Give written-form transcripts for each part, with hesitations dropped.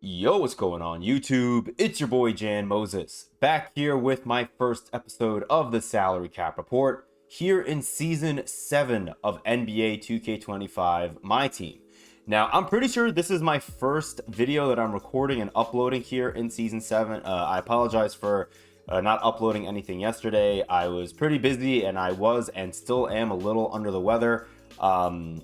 Yo, what's going on YouTube? It's your boy Jan Moses, back here with my first episode of the Salary Cap Report, here in Season 7 of NBA 2K25 MyTeam. Now, I'm pretty sure this is my first video that I'm recording and uploading here in Season 7. I apologize for not uploading anything yesterday. I was pretty busy, and I was and still am a little under the weather,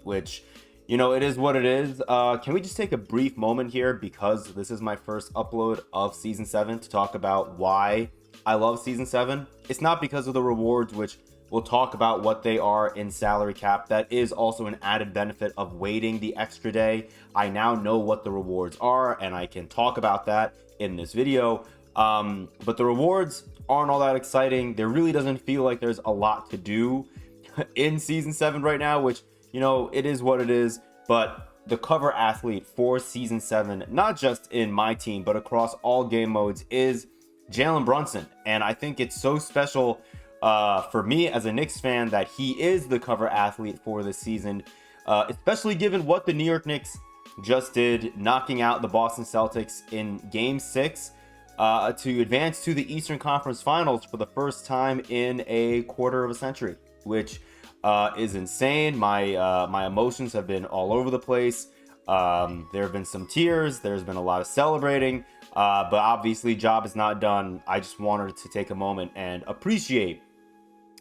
which... it is what it is. Can we just take a brief moment here, because this is my first upload of Season 7, to talk about why I love Season 7? It's not because of the rewards, which we'll talk about what they are in Salary Cap. That is also an added benefit of waiting the extra day. I now know what the rewards are, and I can talk about that in this video. But the rewards aren't all that exciting. There really doesn't feel like there's a lot to do in Season 7 right now, which... it is what it is, but the cover athlete for Season 7, not just in my team, but across all game modes, is Jalen Brunson. And I think it's so special for me as a Knicks fan that he is the cover athlete for this season, especially given what the New York Knicks just did, knocking out the Boston Celtics in Game 6 to advance to the Eastern Conference Finals for the first time in a quarter of a century, which... is insane. My emotions have been all over the place. There have been some tears. There's been a lot of celebrating. But obviously, job is not done. I just wanted to take a moment and appreciate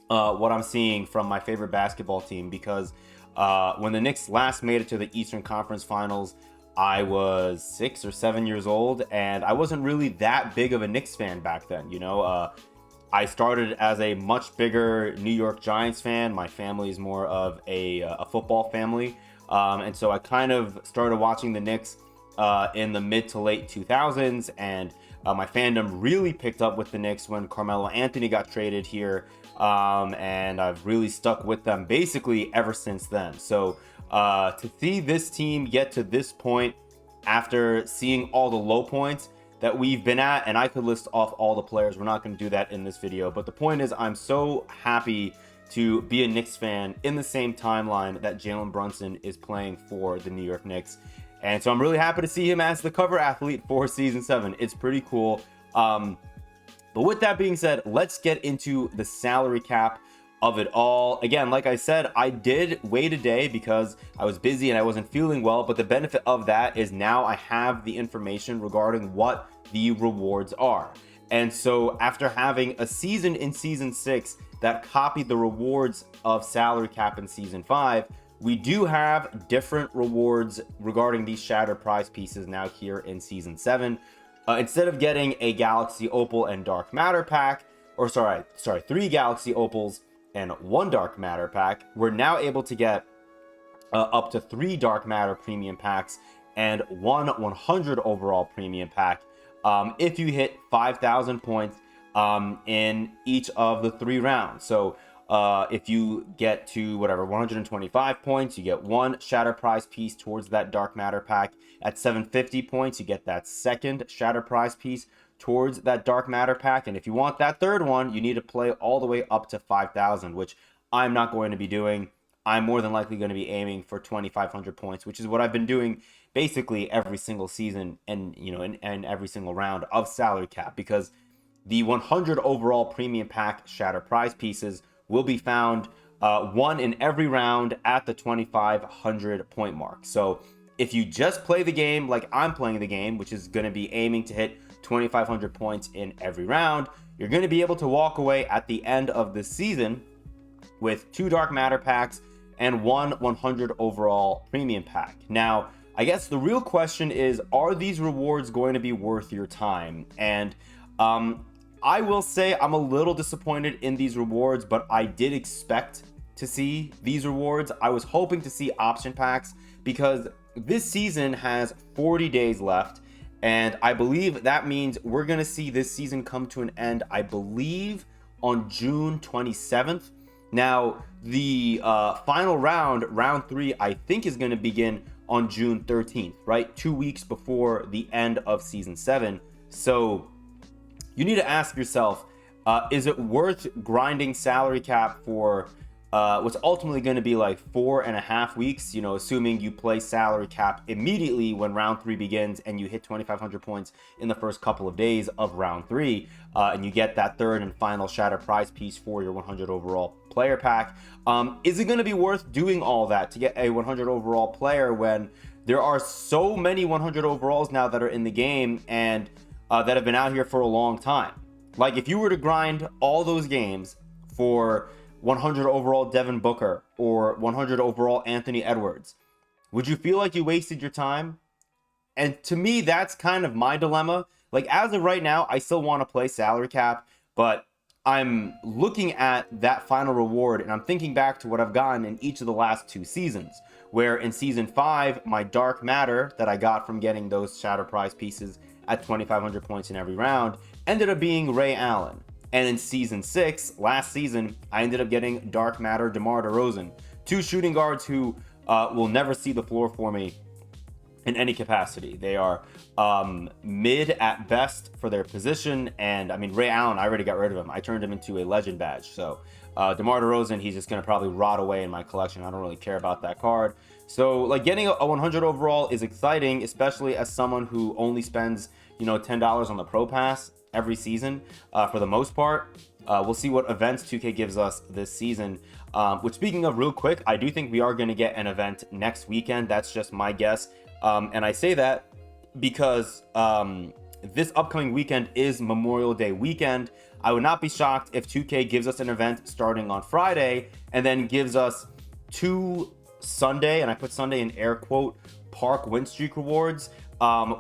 what I'm seeing from my favorite basketball team, because when the Knicks last made it to the Eastern Conference Finals, I was 6 or 7 years old, and I wasn't really that big of a Knicks fan back then. I started as a much bigger New York Giants fan. My family is more of a football family. And so I kind of started watching the Knicks in the mid to late 2000s. And my fandom really picked up with the Knicks when Carmelo Anthony got traded here. And I've really stuck with them basically ever since then. So to see this team get to this point after seeing all the low points that we've been at, and I could list off all the players. We're not going to do that in this video, but the point is, I'm so happy to be a Knicks fan in the same timeline that Jalen Brunson is playing for the New York Knicks. And so I'm really happy to see him as the cover athlete for Season 7. It's pretty cool. But with that being said, let's get into the salary cap of it all. Again, like I said, I did wait a day because I was busy and I wasn't feeling well, but the benefit of that is now I have the information regarding what the rewards are. And so after having a season in Season 6 that copied the rewards of salary cap in Season 5, we do have different rewards regarding these shattered prize pieces now here in Season 7. Instead of getting a Galaxy Opal and Dark Matter pack, or sorry, 3 Galaxy Opals and 1 Dark Matter pack, we're now able to get up to 3 Dark Matter premium packs and 1 100 overall premium pack if you hit 5,000 points in each of the 3 rounds. So if you get to 125 points, you get 1 Shatter Prize piece towards that Dark Matter pack. At 750 points, you get that 2nd Shatter Prize piece towards that Dark Matter pack. And if you want that 3rd one, you need to play all the way up to 5,000, which I'm not going to be doing. I'm more than likely going to be aiming for 2,500 points, which is what I've been doing basically every single season and in every single round of salary cap, because the 100 overall premium pack Shatter Prize pieces will be found one in every round at the 2,500 point mark. So if you just play the game like I'm playing the game, which is going to be aiming to hit 2,500 points in every round, you're going to be able to walk away at the end of the season with 2 Dark Matter packs and 1 100 overall premium pack. Now, I guess the real question is, are these rewards going to be worth your time? And I will say I'm a little disappointed in these rewards, but I did expect to see these rewards. I was hoping to see option packs because this season has 40 days left. And I believe that means we're going to see this season come to an end, I believe, on June 27th. Now, the final round, round 3, I think is going to begin on June 13th, right? 2 weeks before the end of Season 7. So you need to ask yourself, is it worth grinding salary cap for what's ultimately going to be like 4.5 weeks, you know, assuming you play salary cap immediately when round 3 begins and you hit 2,500 points in the first couple of days of round 3, and you get that third and final shatter prize piece for your 100 overall player pack. Is it going to be worth doing all that to get a 100 overall player when there are so many 100 overalls now that are in the game and that have been out here for a long time? Like, if you were to grind all those games for 100 overall Devin Booker or 100 overall Anthony Edwards, would you feel like you wasted your time? And to me, that's kind of my dilemma. Like, as of right now, I still want to play salary cap, but I'm looking at that final reward and I'm thinking back to what I've gotten in each of the last 2 seasons, where in season 5, my dark matter that I got from getting those shatter prize pieces at 2,500 points in every round ended up being Ray Allen. And in season 6, last season, I ended up getting dark matter DeMar DeRozan, 2 shooting guards who will never see the floor for me in any capacity. They are mid at best for their position, and I mean, Ray Allen, I already got rid of him. I turned him into a legend badge. So DeMar DeRozan, he's just going to probably rot away in my collection. I don't really care about that card. So like, getting a 100 overall is exciting, especially as someone who only spends, you know, $10 on the Pro Pass every season for the most part. We'll see what events 2K gives us this season. Which, speaking of, real quick, I do think we are going to get an event next weekend. That's just my guess. And I say that because this upcoming weekend is Memorial Day weekend. I would not be shocked if 2K gives us an event starting on Friday and then gives us 2 Sunday, and I put Sunday in air quote, park win streak rewards,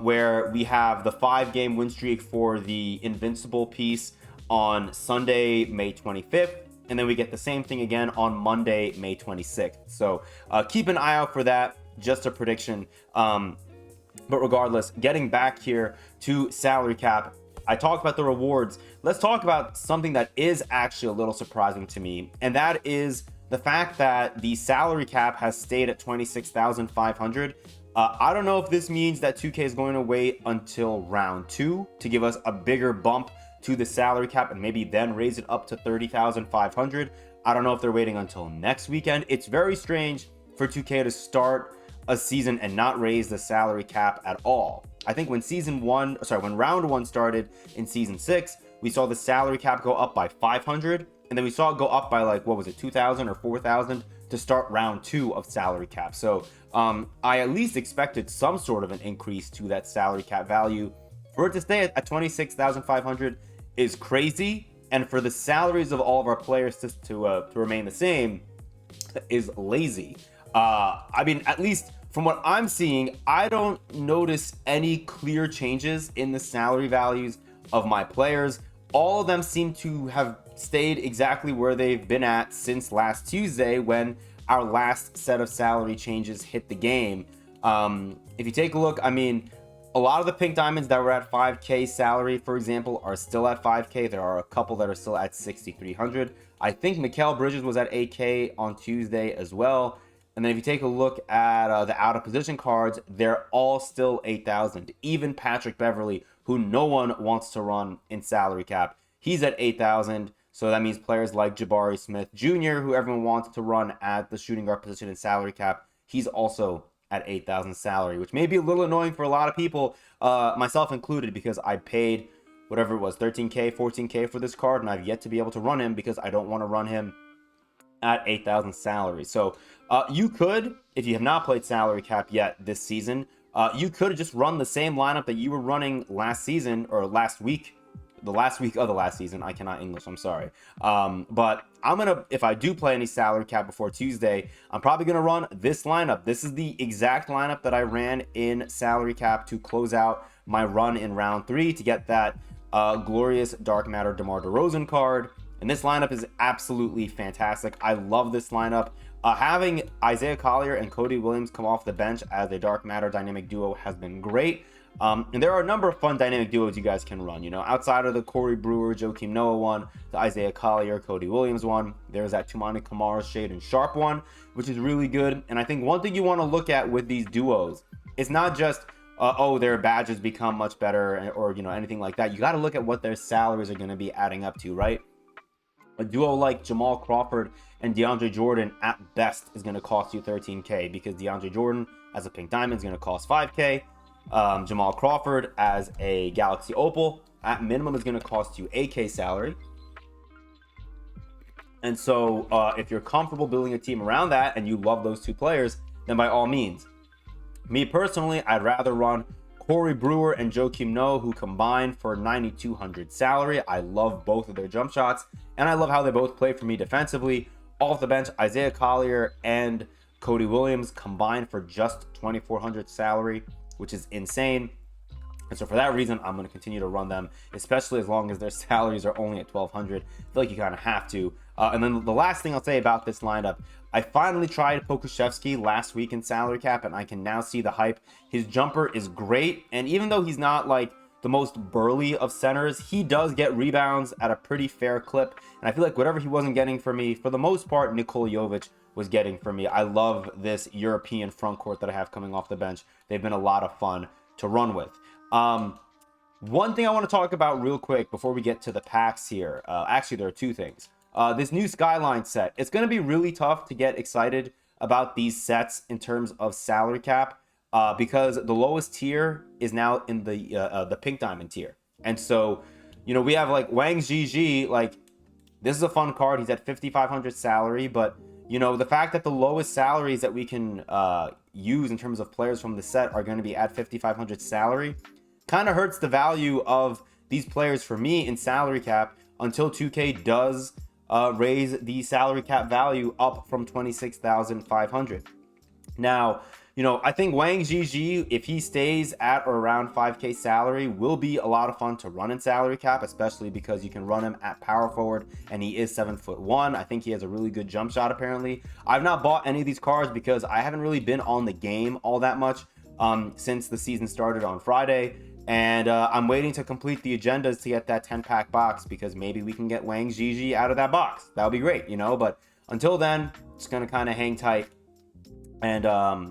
where we have the 5-game win streak for the Invincible piece on Sunday, May 25th. And then we get the same thing again on Monday, May 26th. So keep an eye out for that. Just a prediction. But regardless, getting back here to salary cap, I talked about the rewards. Let's talk about something that is actually a little surprising to me, and that is the fact that the salary cap has stayed at 26,500. I don't know if this means that 2K is going to wait until round 2 to give us a bigger bump to the salary cap and maybe then raise it up to 30,500. I don't know if they're waiting until next weekend. It's very strange for 2K to start a season and not raise the salary cap at all. I think when when round 1 started in season 6, we saw the salary cap go up by 500, and then we saw it go up by like, what was it, 2,000 or 4,000 to start round 2 of salary cap. So I at least expected some sort of an increase to that salary cap value. For it to stay at 26,500 is crazy, and for the salaries of all of our players to remain the same is lazy. I mean, at least from what I'm seeing, I don't notice any clear changes in the salary values of my players. All of them seem to have stayed exactly where they've been at since last Tuesday, when our last set of salary changes hit the game. If you take a look, I mean, a lot of the pink diamonds that were at 5K salary, for example, are still at 5K. There are a couple that are still at 6,300. I think Mikal Bridges was at 8K on Tuesday as well. And then if you take a look at the out of position cards, they're all still 8,000. Even Patrick Beverly, who no one wants to run in salary cap, he's at 8,000. So that means players like Jabari Smith Jr., who everyone wants to run at the shooting guard position in salary cap, he's also at 8,000 salary, which may be a little annoying for a lot of people, myself included, because I paid whatever it was, 13K, 14K for this card, and I've yet to be able to run him because I don't want to run him at 8,000 salary. So you could, if you have not played salary cap yet this season, you could just run the same lineup that you were running last season, or last week, the last week of the last season. I cannot English, I'm sorry. But I'm gonna, if I do play any salary cap before Tuesday, I'm probably gonna run this lineup. This is the exact lineup that I ran in salary cap to close out my run in round 3 to get that glorious dark matter DeMar DeRozan card. And this lineup is absolutely fantastic. I love this lineup. Having Isaiah Collier and Cody Williams come off the bench as a dark matter dynamic duo has been great. And there are a number of fun dynamic duos you guys can run. You know, outside of the Corey Brewer, Joakim Noah one, the Isaiah Collier, Cody Williams one, there's that Tumani Kamara, Shade, and Sharp one, which is really good. And I think one thing you want to look at with these duos, it's not just, oh, their badges become much better, or, you know, anything like that. You got to look at what their salaries are going to be adding up to, right? A duo like Jamal Crawford and DeAndre Jordan at best is going to cost you 13K, because DeAndre Jordan as a pink diamond is going to cost 5K. Jamal Crawford as a Galaxy Opal at minimum is going to cost you 8K salary. And so if you're comfortable building a team around that and you love those two players, then by all means. Me personally, I'd rather run Corey Brewer and Joakim Noah, who combined for 9,200 salary. I love both of their jump shots, and I love how they both play for me defensively. Off the bench, Isaiah Collier and Cody Williams combined for just 2,400 salary, which is insane. And so for that reason, I'm going to continue to run them, especially as long as their salaries are only at 1,200. I feel like you kind of have to. And then the last thing I'll say about this lineup, I finally tried Pokuševski last week in salary cap, and I can now see the hype. His jumper is great, and even though he's not like the most burly of centers, he does get rebounds at a pretty fair clip. And I feel like whatever he wasn't getting for me, for the most part, Nikola Jovic was getting for me. I love this European front court that I have coming off the bench. They've been a lot of fun to run with. One thing I want to talk about real quick before we get to the packs here. Actually, there are two things. This new Skylines set. It's going to be really tough to get excited about these sets in terms of salary cap because the lowest tier is now in the pink diamond tier. And so, you know, we have like Wang Zhizhi. Like, this is a fun card. He's at 5,500 salary, but you know, the fact that the lowest salaries that we can use in terms of players from the set are going to be at 5,500 salary kind of hurts the value of these players for me in salary cap until 2K does raise the salary cap value up from 26,500. Now, you know, I think Wang Zhizhi, if he stays at or around 5K salary, will be a lot of fun to run in salary cap, especially because you can run him at power forward and he is 7'1". I think he has a really good jump shot apparently. I've not bought any of these cards because I haven't really been on the game all that much since the season started on Friday. And I'm waiting to complete the agendas to get that 10-pack box because maybe we can get Wang Zhizhi out of that box. That would be great, you know, but until then, just going to kind of hang tight and,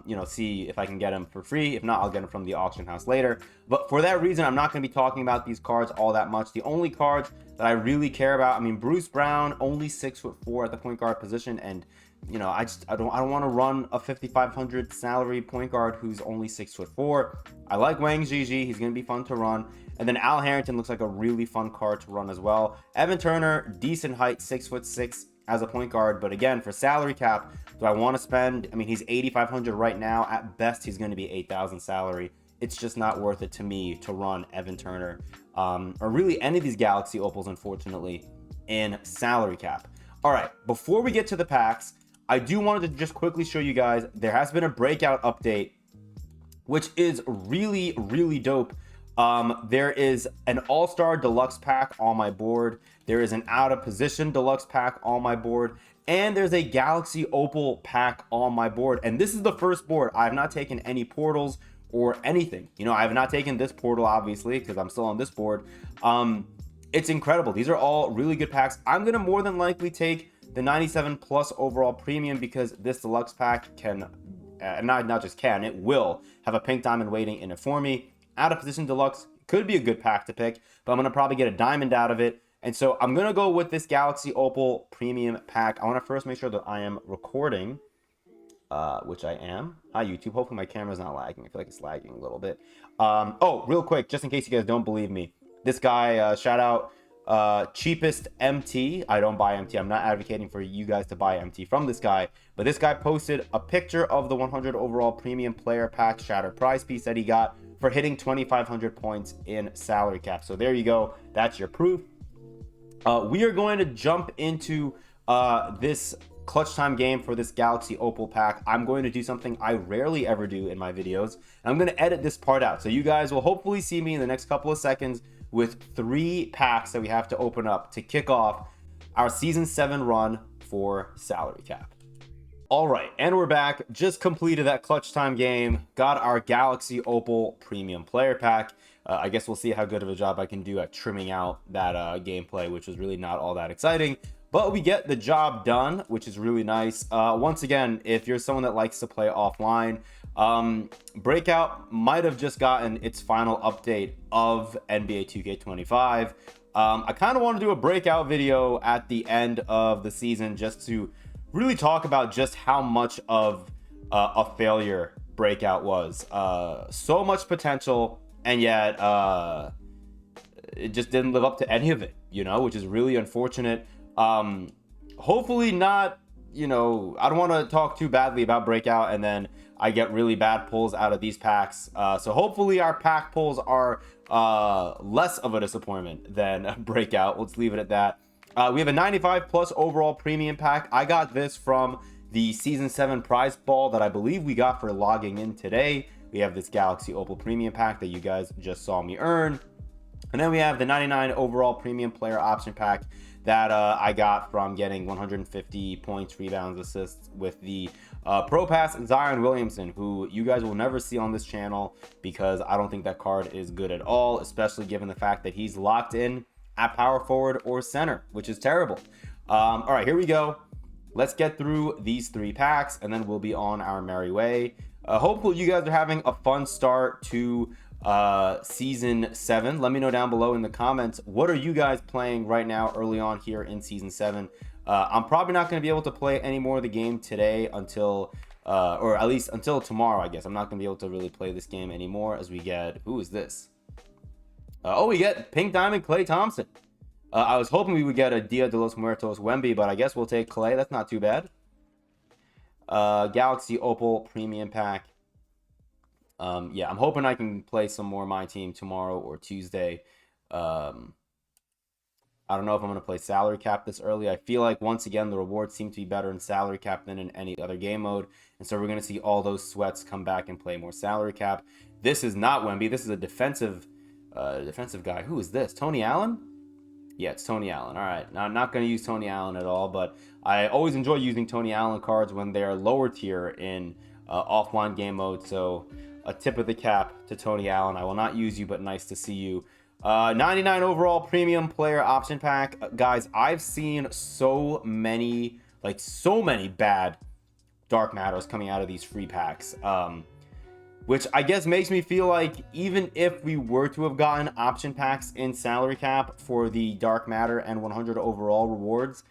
you know, see if I can get him for free. If not, I'll get him from the auction house later. But for that reason, I'm not going to be talking about these cards all that much. The only cards that I really care about, I mean, Bruce Brown, only 6'4" at the point guard position. And, you know, I don't want to run a 5,500 salary point guard who's only 6'4". I like Wang Zhizhi. He's going to be fun to run. And then Al Harrington looks like a really fun card to run as well. Evan Turner, decent height, 6'6" as a point guard. But again, for salary cap, do I want to spend? I mean, he's 8,500 right now. At best, he's going to be 8,000 salary. It's just not worth it to me to run Evan Turner or really any of these Galaxy Opals, unfortunately, in salary cap. All right, before we get to the packs, I do want to just quickly show you guys, there has been a breakout update, which is really, really dope. There is an All-Star Deluxe pack on my board. There is an Out of Position Deluxe pack on my board. And there's a Galaxy Opal pack on my board. And this is the first board. I have not taken any portals or anything. You know, I have not taken this portal, obviously, because I'm still on this board. It's incredible. These are all really good packs. I'm going to more than likely take the 97 plus overall premium because this deluxe pack can, not just can, it will have a pink diamond waiting in it for me. Out of Position Deluxe could be a good pack to pick, but I'm going to probably get a diamond out of it. And so I'm going to go with this Galaxy Opal premium pack. I want to first make sure that I am recording, which I am. Hi, YouTube. Hopefully my camera's not lagging. I feel like it's lagging a little bit. Oh, real quick, just in case you guys don't believe me. This guy, shout out, cheapest MT. I don't buy MT. I'm not advocating for you guys to buy MT from this guy, but this guy posted a picture of the 100 overall premium player pack shattered prize piece that he got for hitting 2,500 points in salary cap. So there you go. That's your proof. We are going to jump into this clutch time game for this Galaxy Opal pack. I'm going to do something I rarely ever do in my videos, and I'm going to edit this part out. So you guys will hopefully see me in the next couple of seconds with 3 packs that we have to open up to kick off our Season 7 run for salary cap. All right, and we're back. Just completed that clutch time game. Got our Galaxy Opal premium player pack. I guess we'll see how good of a job I can do at trimming out that gameplay, which was really not all that exciting. But we get the job done, which is really nice. Once again, if you're someone that likes to play offline, Breakout might have just gotten its final update of NBA 2K25. I kind of want to do a breakout video at the end of the season just to really talk about just how much of a failure Breakout was. So much potential, and yet it just didn't live up to any of it, which is really unfortunate. Hopefully not, I don't want to talk too badly about Breakout and then I get really bad pulls out of these packs. So hopefully our pack pulls are less of a disappointment than Breakout. Let's leave it at that. We have a 95 plus overall premium pack. I got this from the season 7 prize ball that I believe we got for logging in today. We have this Galaxy Opal premium pack that you guys just saw me earn. And then we have the 99 overall premium player option pack that I got from getting 150 points, rebounds, assists with the Pro Pass Zion Williamson, who you guys will never see on this channel because I don't think that card is good at all, especially given the fact that he's locked in at power forward or center, which is terrible. All right, here we go. Let's get through these 3 packs and then we'll be on our merry way. Hopefully you guys are having a fun start to season 7. Let me know down below in the comments, what are you guys playing right now early on here in season 7? I'm probably not going to be able to play any more of the game today until or at least until tomorrow. I guess I'm not going to be able to really play this game anymore as we get, who is this? We get Pink Diamond Klay Thompson. I was hoping we would get a Dia de los Muertos Wemby, but I guess we'll take Klay. That's not too bad. Galaxy Opal premium pack. Yeah, I'm hoping I can play some more MyTeam tomorrow or Tuesday. I don't know if I'm going to play salary cap this early. I feel like, once again, the rewards seem to be better in salary cap than in any other game mode. And so we're going to see all those sweats come back and play more salary cap. This is not Wemby. This is a defensive guy. Who is this? Tony Allen? Yeah, it's Tony Allen. All right. Now, I'm not going to use Tony Allen at all, but I always enjoy using Tony Allen cards when they are lower tier in offline game mode. So a tip of the cap to Tony Allen. I will not use you, but nice to see you. 99 overall premium player option pack. Guys, I've seen so many bad dark matters coming out of these free packs. Which I guess makes me feel like even if we were to have gotten option packs in salary cap for the dark matter and 100 overall rewards,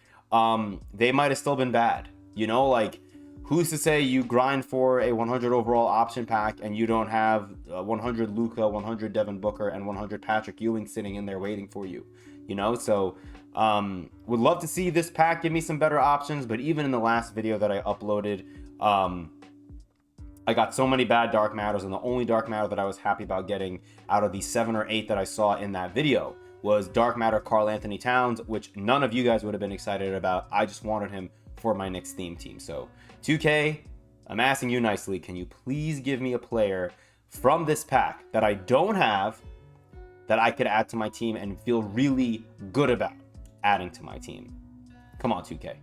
they might have still been bad. Like, who's to say you grind for a 100 overall option pack and you don't have 100 Luka, 100 Devin Booker, and 100 Patrick Ewing sitting in there waiting for you? So would love to see this pack give me some better options. But even in the last video that I uploaded, I got so many bad dark matters, and the only dark matter that I was happy about getting out of the 7 or 8 that I saw in that video was dark matter Karl Anthony Towns, which none of you guys would have been excited about. I just wanted him for my next theme team. So 2K, I'm asking you nicely, can you please give me a player from this pack that I don't have that I could add to my team and feel really good about adding to my team? Come on, 2K.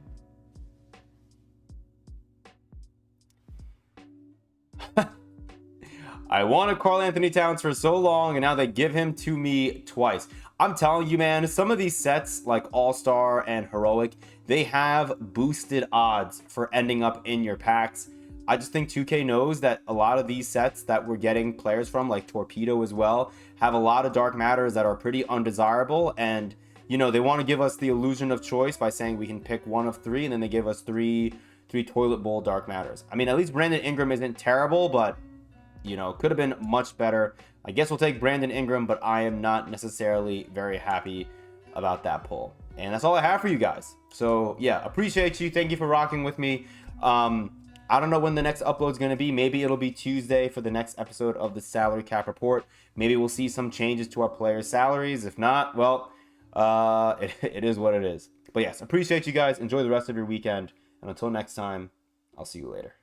I wanted Karl Anthony Towns for so long, and now they give him to me twice. I'm telling you, man, some of these sets like All-Star and Heroic, they have boosted odds for ending up in your packs. I just think 2K knows that a lot of these sets that we're getting players from, like Torpedo as well, have a lot of dark matters that are pretty undesirable, and they want to give us the illusion of choice by saying we can pick one of 3, and then they give us three toilet bowl dark matters. I mean, at least Brandon Ingram isn't terrible, but could have been much better. I guess we'll take Brandon Ingram, but I am not necessarily very happy about that pull. And that's all I have for you guys. So yeah, appreciate you. Thank you for rocking with me. I don't know when the next upload is going to be. Maybe it'll be Tuesday for the next episode of the salary cap report. Maybe we'll see some changes to our players' salaries. If not, well, it is what it is. But yes, appreciate you guys. Enjoy the rest of your weekend. And until next time, I'll see you later.